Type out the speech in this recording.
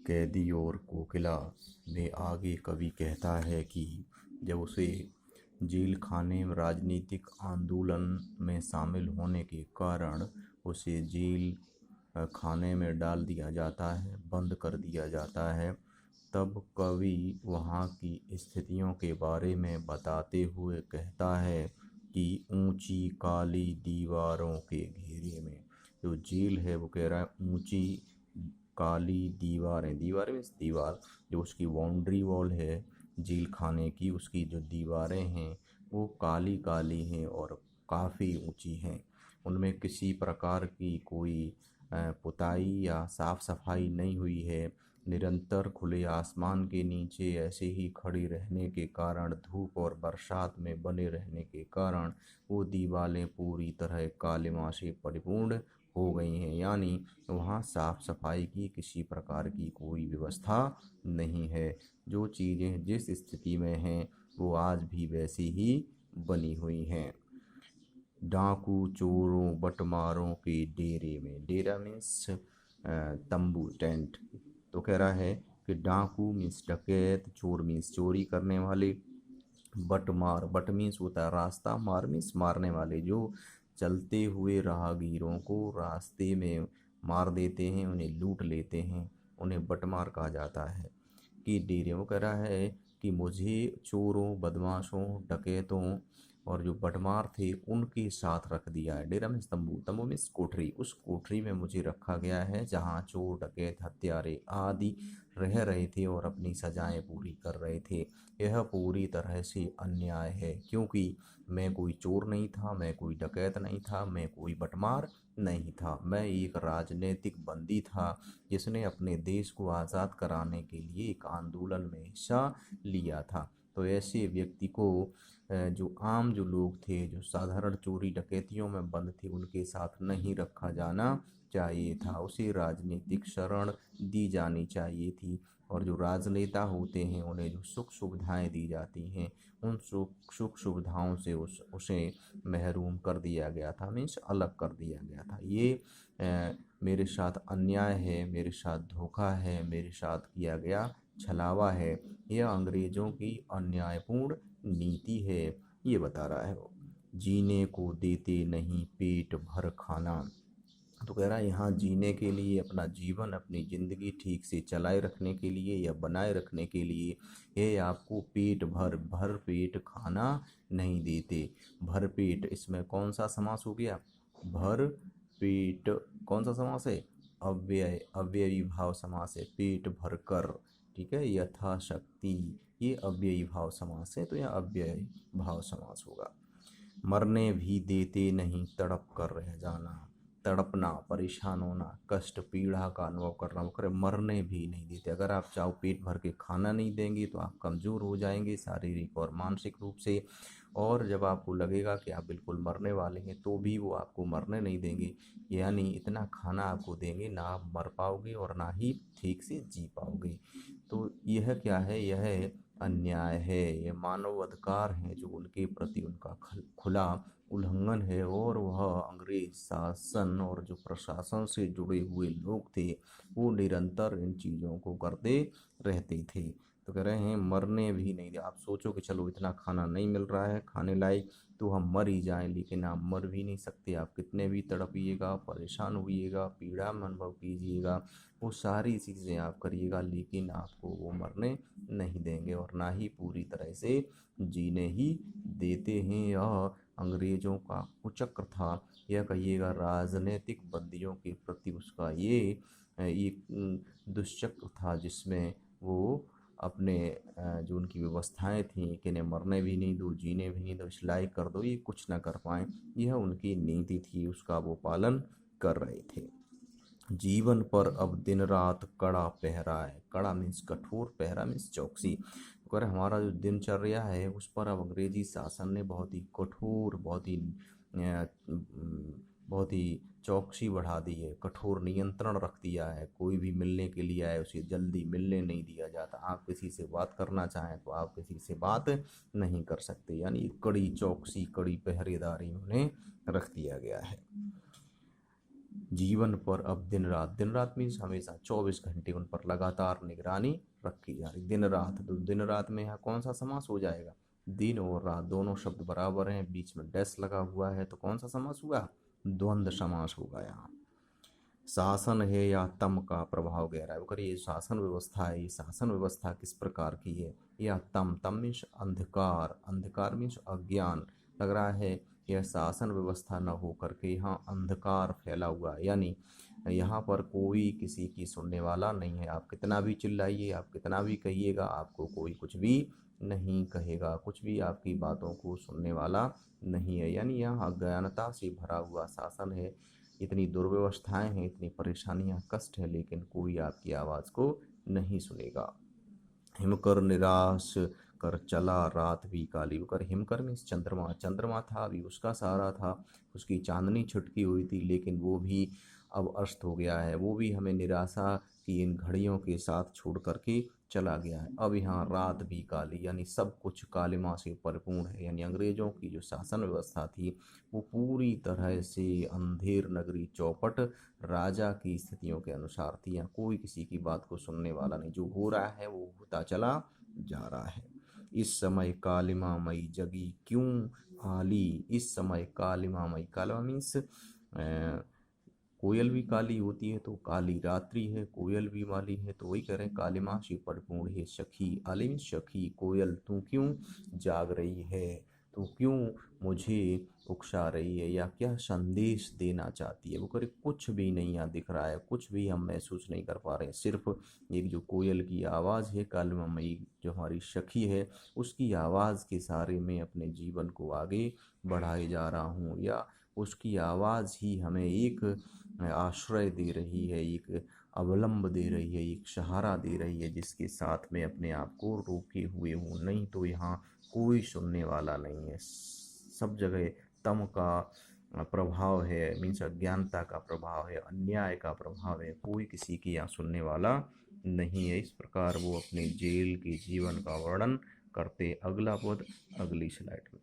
कैदी और कोकिला में आगे कवि कहता है कि जब उसे जेल खाने में राजनीतिक आंदोलन में शामिल होने के कारण उसे जेल खाने में डाल दिया जाता है, बंद कर दिया जाता है, तब कवि वहाँ की स्थितियों के बारे में बताते हुए कहता है कि ऊंची काली दीवारों के घेरे में, जो जेल है वो कह रहा है ऊंची काली दीवारें, दीवारें मीन्स दीवार, जो उसकी बाउंड्री वॉल है जेल खाने की, उसकी जो दीवारें हैं वो काली काली हैं और काफ़ी ऊंची हैं। उनमें किसी प्रकार की कोई पुताई या साफ सफाई नहीं हुई है। निरंतर खुले आसमान के नीचे ऐसे ही खड़ी रहने के कारण, धूप और बरसात में बने रहने के कारण वो दीवारें पूरी तरह कालिमा से परिपूर्ण हो गई हैं। यानी वहाँ साफ सफाई की किसी प्रकार की कोई व्यवस्था नहीं है। जो चीज़ें जिस स्थिति में हैं वो आज भी वैसी ही बनी हुई हैं। डाकू चोरों बटमारों के डेरे में, डेरा मीन्स तंबू, टेंट। तो कह रहा है कि डाकू मीन्स डकैत, चोर मीन्स चोरी करने वाले, बटमार, बट मीन्स होता है रास्ता, मार मीन्स मारने वाले, जो चलते हुए राहगीरों को रास्ते में मार देते हैं, उन्हें लूट लेते हैं, उन्हें बटमार कहा जाता है। कि डेरे, वो कह रहा है कि मुझे चोरों, बदमाशों, डकैतों और जो बटमार थे उनके साथ रख दिया है। डेरा मीन्स तंबू, तंबू मीन्स कोठरी, उस कोठरी में मुझे रखा गया है जहाँ चोर, डकैत, हत्यारे आदि रह रहे थे और अपनी सजाएं पूरी कर रहे थे। यह पूरी तरह से अन्याय है, क्योंकि मैं कोई चोर नहीं था, मैं कोई डकैत नहीं था, मैं कोई बटमार नहीं था, मैं एक राजनीतिक बंदी था जिसने अपने देश को आज़ाद कराने के लिए एक आंदोलन में हिस्सा लिया था। तो ऐसे व्यक्ति को जो आम जो लोग थे, जो साधारण चोरी डकैतियों में बंद थे, उनके साथ नहीं रखा जाना चाहिए था। उसे राजनीतिक शरण दी जानी चाहिए थी। और जो राजनेता होते हैं उन्हें जो सुख सुविधाएं दी जाती हैं, उन सुख सुविधाओं से उसे महरूम कर दिया गया था, मीन्स अलग कर दिया गया था। ये मेरे साथ अन्याय है, मेरे साथ धोखा है, मेरे साथ किया गया छलावा है, यह अंग्रेजों की अन्यायपूर्ण नीति है, ये बता रहा है वो। जीने को देते नहीं पेट भर खाना। तो कह रहा है यहाँ जीने के लिए, अपना जीवन, अपनी ज़िंदगी ठीक से चलाए रखने के लिए या बनाए रखने के लिए ये आपको पेट भर भर पेट खाना नहीं देते। भर पेट, इसमें कौन सा समास हो गया? भर पेट कौन सा समास है? अव्यय, अव्ययी भाव समास है। पेट भर कर, ठीक है, यथाशक्ति, ये अव्ययी भाव समास है, तो यह अव्ययी भाव समास होगा। मरने भी देते नहीं तड़प कर रह जाना, तड़पना, परेशान होना, कष्ट पीड़ा का अनुभव करना, वो करे मरने भी नहीं देते। अगर आप चाहो पेट भर के खाना नहीं देंगे तो आप कमज़ोर हो जाएंगे शारीरिक और मानसिक रूप से, और जब आपको लगेगा कि आप बिल्कुल मरने वाले हैं तो भी वो आपको मरने नहीं देंगे। यानी इतना खाना आपको देंगे ना आप मर पाओगे और ना ही ठीक से जी पाओगे। तो यह क्या है? यह अन्याय है, ये मानव अधिकार हैं जो उनके प्रति उनका खुला उल्लंघन है। और वह अंग्रेज शासन और जो प्रशासन से जुड़े हुए लोग थे वो निरंतर इन चीज़ों को करते रहते थे। तो कह रहे हैं मरने भी नहीं दे। आप सोचो कि चलो इतना खाना नहीं मिल रहा है खाने लायक तो हम मर ही जाएं, लेकिन आप मर भी नहीं सकते। आप कितने भी तड़पिएगा, परेशान होइएगा, पीड़ा में अनुभव कीजिएगा, वो सारी चीज़ें आप करिएगा, लेकिन आपको वो मरने नहीं देंगे और ना ही पूरी तरह से जीने ही देते हैं। यह अंग्रेज़ों का कुचक्र था, यह कहिएगा राजनीतिक बंदियों के प्रति उसका ये एक दुष्चक्र था, जिसमें वो अपने जो उनकी व्यवस्थाएं थीं कि इन्हें मरने भी नहीं दो, जीने भी नहीं दो, इस लायक कर दो, ये कुछ ना कर पाएँ, यह उनकी नीति थी, उसका वो पालन कर रहे थे। जीवन पर अब दिन रात कड़ा पहरा है। कड़ा मीन्स कठोर, पहरा मीन्स चौकसी। अगर हमारा जो दिनचर्या है उस पर अब अंग्रेजी शासन ने बहुत ही कठोर, बहुत ही चौकसी बढ़ा दी है, कठोर नियंत्रण रख दिया है। कोई भी मिलने के लिए आए उसे जल्दी मिलने नहीं दिया जाता। आप किसी से बात करना चाहें तो आप किसी से बात नहीं कर सकते। यानी कड़ी चौकसी, कड़ी पहरेदारी उन्हें रख दिया गया है। जीवन पर अब दिन रात मीन्स हमेशा 24 घंटे उन पर लगातार निगरानी रखी जा रही। दिन रात, तो दिन रात में यहाँ कौन सा समास हो जाएगा? दिन और रात दोनों शब्द बराबर हैं, बीच में डैश लगा हुआ है, तो कौन सा समास हुआ? द्वंद्व समास होगा यहाँ। शासन है या तम का प्रभाव गहरा है। अगर ये शासन व्यवस्था है, ये शासन व्यवस्था किस प्रकार की है? या तम मीन्स अंधकार, अंधकार मीन्स अज्ञान। लग रहा है यह शासन व्यवस्था न हो करके यहाँ अंधकार फैला हुआ है, यानी यहाँ पर कोई किसी की सुनने वाला नहीं है। आप कितना भी चिल्लाइए, आप कितना भी कहिएगा, आपको कोई कुछ भी नहीं कहेगा, कुछ भी आपकी बातों को सुनने वाला नहीं है। यानी यहाँ अज्ञानता से भरा हुआ शासन है, इतनी दुर्व्यवस्थाएं हैं, इतनी परेशानियां, कष्ट है, लेकिन कोई आपकी आवाज़ को नहीं सुनेगा। हिमकर निराश कर चला रात भी काली। कर हिमकर मीन्स चंद्रमा, चंद्रमा था, अभी उसका सहारा था, उसकी चांदनी छिटकी हुई थी, लेकिन वो भी अब अस्त हो गया है। वो भी हमें निराशा की इन घड़ियों के साथ छोड़ करके चला गया है। अब यहाँ रात भी काली, यानी सब कुछ कालिमा से परिपूर्ण है। यानी अंग्रेजों की जो शासन व्यवस्था थी वो पूरी तरह से अंधेर नगरी चौपट राजा की स्थितियों के अनुसार थी। यहाँ कोई किसी की बात को सुनने वाला नहीं, जो हो रहा है वो होता चला जा रहा है। इस समय कालिमा मई जगी क्यों आली। इस समय कालिमा मई, कालिमा मीन्स कोयल भी काली होती है, तो काली रात्रि है, कोयल भी वाली है, तो वही कह रहे हैं कालिमा से परिपूर्ण है सखी। आली मीन्स सखी, कोयल तू क्यों जाग रही है, तू क्यों मुझे उकसा रही है, या क्या संदेश देना चाहती है। वो करे कुछ भी नहीं यहाँ दिख रहा है, कुछ भी हम महसूस नहीं कर पा रहे हैं। सिर्फ एक जो कोयल की आवाज़ है, कालिमा मई जो हमारी सखी है, उसकी आवाज़ के सहारे में अपने जीवन को आगे बढ़ाए जा रहा हूँ, या उसकी आवाज़ ही हमें एक आश्रय दे रही है, एक अवलंब दे रही है, एक सहारा दे रही है, जिसके साथ में अपने आप को रोके हुए हूँ। नहीं तो यहाँ कोई सुनने वाला नहीं है। सब जगह तम का प्रभाव है, मीन्स अज्ञानता का प्रभाव है, अन्याय का प्रभाव है, कोई किसी की यहाँ सुनने वाला नहीं है। इस प्रकार वो अपने जेल के जीवन का वर्णन करते। अगला पद अगली स्लाइड में।